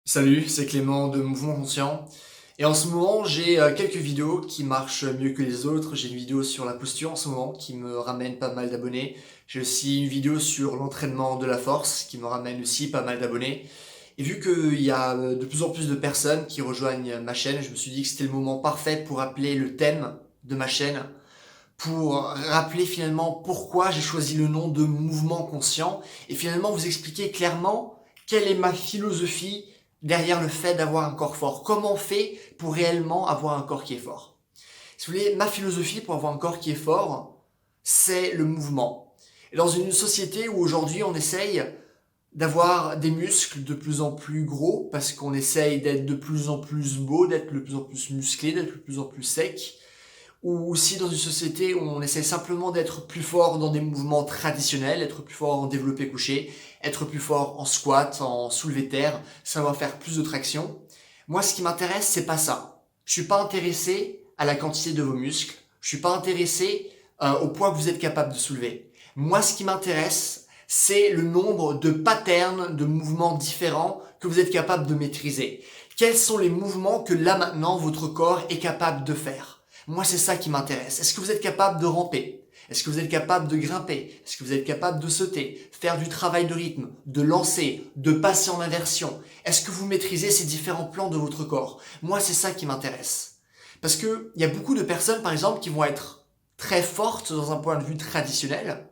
Salut, c'est Clément de Mouvement Conscient. Et en ce moment, j'ai quelques vidéos qui marchent mieux que les autres. J'ai une vidéo sur la posture en ce moment qui me ramène pas mal d'abonnés. J'ai aussi une vidéo sur l'entraînement de la force qui me ramène aussi pas mal d'abonnés. Et vu qu'il y a de plus en plus de personnes qui rejoignent ma chaîne, je me suis dit que c'était le moment parfait pour rappeler le thème de ma chaîne, pour rappeler finalement pourquoi j'ai choisi le nom de Mouvement Conscient et finalement vous expliquer clairement quelle est ma philosophie derrière le fait d'avoir un corps fort. Comment on fait pour réellement avoir un corps qui est fort? Si vous voulez, ma philosophie pour avoir un corps qui est fort, c'est le mouvement. Et dans une société où aujourd'hui on essaye d'avoir des muscles de plus en plus gros parce qu'on essaye d'être de plus en plus beau, d'être de plus en plus musclé, d'être de plus en plus sec, ou aussi dans une société où on essaie simplement d'être plus fort dans des mouvements traditionnels, être plus fort en développé couché, être plus fort en squat, en soulevé terre, savoir faire plus de traction. Moi, ce qui m'intéresse, c'est pas ça. Je suis pas intéressé à la quantité de vos muscles. Je suis pas intéressé au poids que vous êtes capable de soulever. Moi, ce qui m'intéresse, c'est le nombre de patterns, de mouvements différents que vous êtes capable de maîtriser. Quels sont les mouvements que là maintenant votre corps est capable de faire? Moi, c'est ça qui m'intéresse. Est-ce que vous êtes capable de ramper? Est-ce que vous êtes capable de grimper? Est-ce que vous êtes capable de sauter, faire du travail de rythme, de lancer, de passer en inversion? Est-ce que vous maîtrisez ces différents plans de votre corps? Moi, c'est ça qui m'intéresse. Parce que il y a beaucoup de personnes, par exemple, qui vont être très fortes dans un point de vue traditionnel,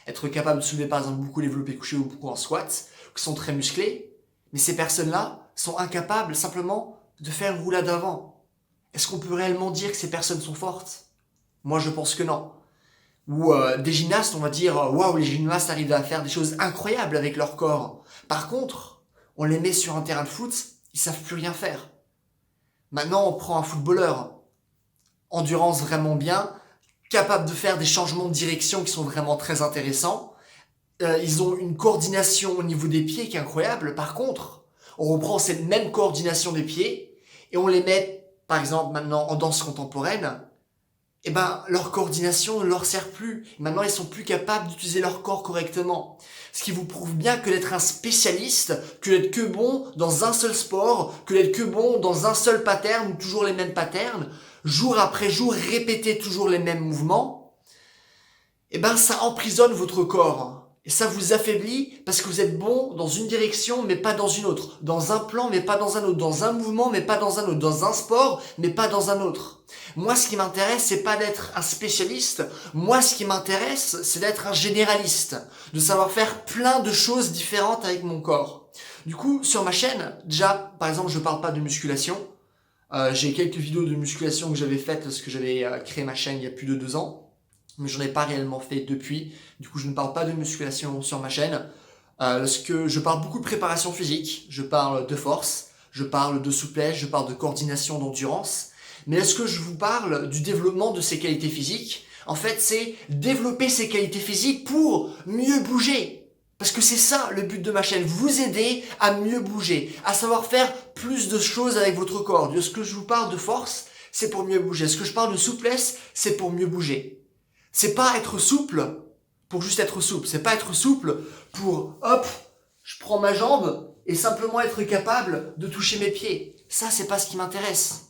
être capable de soulever, par exemple, beaucoup développé couché ou beaucoup en squat, qui sont très musclés, mais ces personnes-là sont incapables simplement de faire une roulade avant. Est-ce qu'on peut réellement dire que ces personnes sont fortes? Moi, je pense que non. Ou des gymnastes, on va dire, waouh, les gymnastes arrivent à faire des choses incroyables avec leur corps. Par contre, on les met sur un terrain de foot, ils savent plus rien faire. Maintenant, on prend un footballeur, endurance vraiment bien, capable de faire des changements de direction qui sont vraiment très intéressants. Ils ont une coordination au niveau des pieds qui est incroyable. Par contre, on reprend cette même coordination des pieds et on les met, par exemple, maintenant en danse contemporaine. Eh ben, leur coordination ne leur sert plus. Maintenant, ils sont plus capables d'utiliser leur corps correctement. Ce qui vous prouve bien que d'être un spécialiste, que d'être que bon dans un seul sport, que d'être que bon dans un seul pattern ou toujours les mêmes patterns, jour après jour, répéter toujours les mêmes mouvements, eh ben, ça emprisonne votre corps. Et ça vous affaiblit parce que vous êtes bon dans une direction mais pas dans une autre. Dans un plan mais pas dans un autre. Dans un mouvement mais pas dans un autre. Dans un sport mais pas dans un autre. Moi, ce qui m'intéresse, c'est pas d'être un spécialiste. Moi, ce qui m'intéresse, c'est d'être un généraliste. De savoir faire plein de choses différentes avec mon corps. Du coup, sur ma chaîne, déjà, par exemple, je parle pas de musculation. J'ai quelques vidéos de musculation que j'avais faites parce que j'avais créé ma chaîne il y a plus de 2 ans, mais j'en ai pas réellement fait depuis. Du coup, je ne parle pas de musculation sur ma chaîne. Parce que je parle beaucoup de préparation physique, je parle de force, je parle de souplesse, je parle de coordination, d'endurance. Mais est-ce que je vous parle du développement de ces qualités physiques? En fait, c'est développer ces qualités physiques pour mieux bouger. Parce que c'est ça le but de ma chaîne, vous aider à mieux bouger, à savoir faire plus de choses avec votre corps. De ce que je vous parle de force, c'est pour mieux bouger. Ce que je parle de souplesse, c'est pour mieux bouger. C'est pas être souple pour juste être souple. C'est pas être souple pour, hop, je prends ma jambe et simplement être capable de toucher mes pieds. Ça, c'est pas ce qui m'intéresse.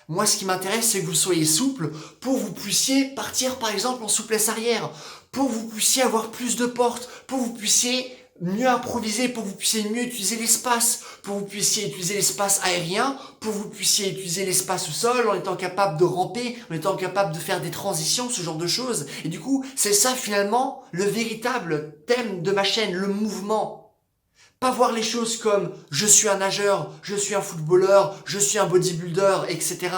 Moi, ce qui m'intéresse, c'est que vous soyez souple pour que vous puissiez partir, par exemple, en souplesse arrière, pour que vous puissiez avoir plus de portes, pour que vous puissiez mieux improviser, pour que vous puissiez mieux utiliser l'espace, pour que vous puissiez utiliser l'espace aérien, pour que vous puissiez utiliser l'espace au sol en étant capable de ramper, en étant capable de faire des transitions, ce genre de choses. Et du coup, c'est ça finalement le véritable thème de ma chaîne, le mouvement. Pas voir les choses comme je suis un nageur, je suis un footballeur, je suis un bodybuilder, etc.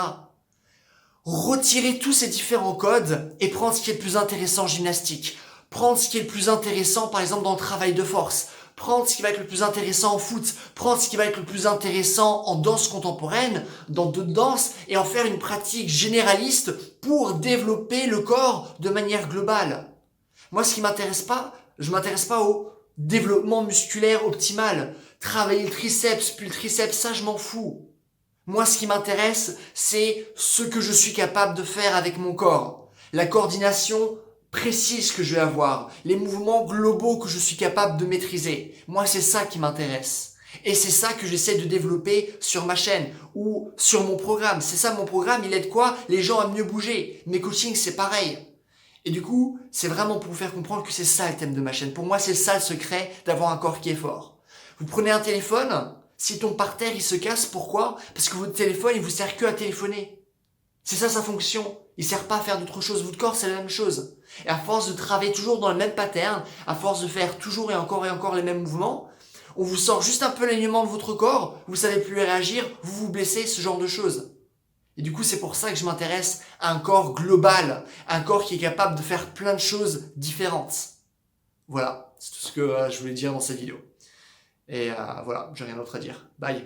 Retirer tous ces différents codes et prendre ce qui est le plus intéressant en gymnastique. Prendre ce qui est le plus intéressant, par exemple, dans le travail de force. Prendre ce qui va être le plus intéressant en foot. Prendre ce qui va être le plus intéressant en danse contemporaine, dans d'autres danses, et en faire une pratique généraliste pour développer le corps de manière globale. Moi, ce qui m'intéresse pas, je m'intéresse pas au développement musculaire optimal. Travailler le triceps, puis le triceps, ça, je m'en fous. Moi, ce qui m'intéresse, c'est ce que je suis capable de faire avec mon corps. La coordination précise que je vais avoir. Les mouvements globaux que je suis capable de maîtriser. Moi, c'est ça qui m'intéresse. Et c'est ça que j'essaie de développer sur ma chaîne ou sur mon programme. C'est ça mon programme, il aide quoi? Les gens à mieux bouger. Mes coachings, c'est pareil. Et du coup, c'est vraiment pour vous faire comprendre que c'est ça le thème de ma chaîne. Pour moi, c'est ça le secret d'avoir un corps qui est fort. Vous prenez un téléphone, s'il tombe par terre, il se casse. Pourquoi? Parce que votre téléphone, il vous sert que à téléphoner. C'est ça sa fonction. Il sert pas à faire d'autre chose. Votre corps, c'est la même chose. Et à force de travailler toujours dans le même pattern, à force de faire toujours et encore les mêmes mouvements, on vous sort juste un peu l'alignement de votre corps, vous savez plus réagir, vous vous blessez, ce genre de choses. Et du coup, c'est pour ça que je m'intéresse à un corps global, un corps qui est capable de faire plein de choses différentes. Voilà, c'est tout ce que je voulais dire dans cette vidéo. Et voilà, j'ai rien d'autre à dire. Bye.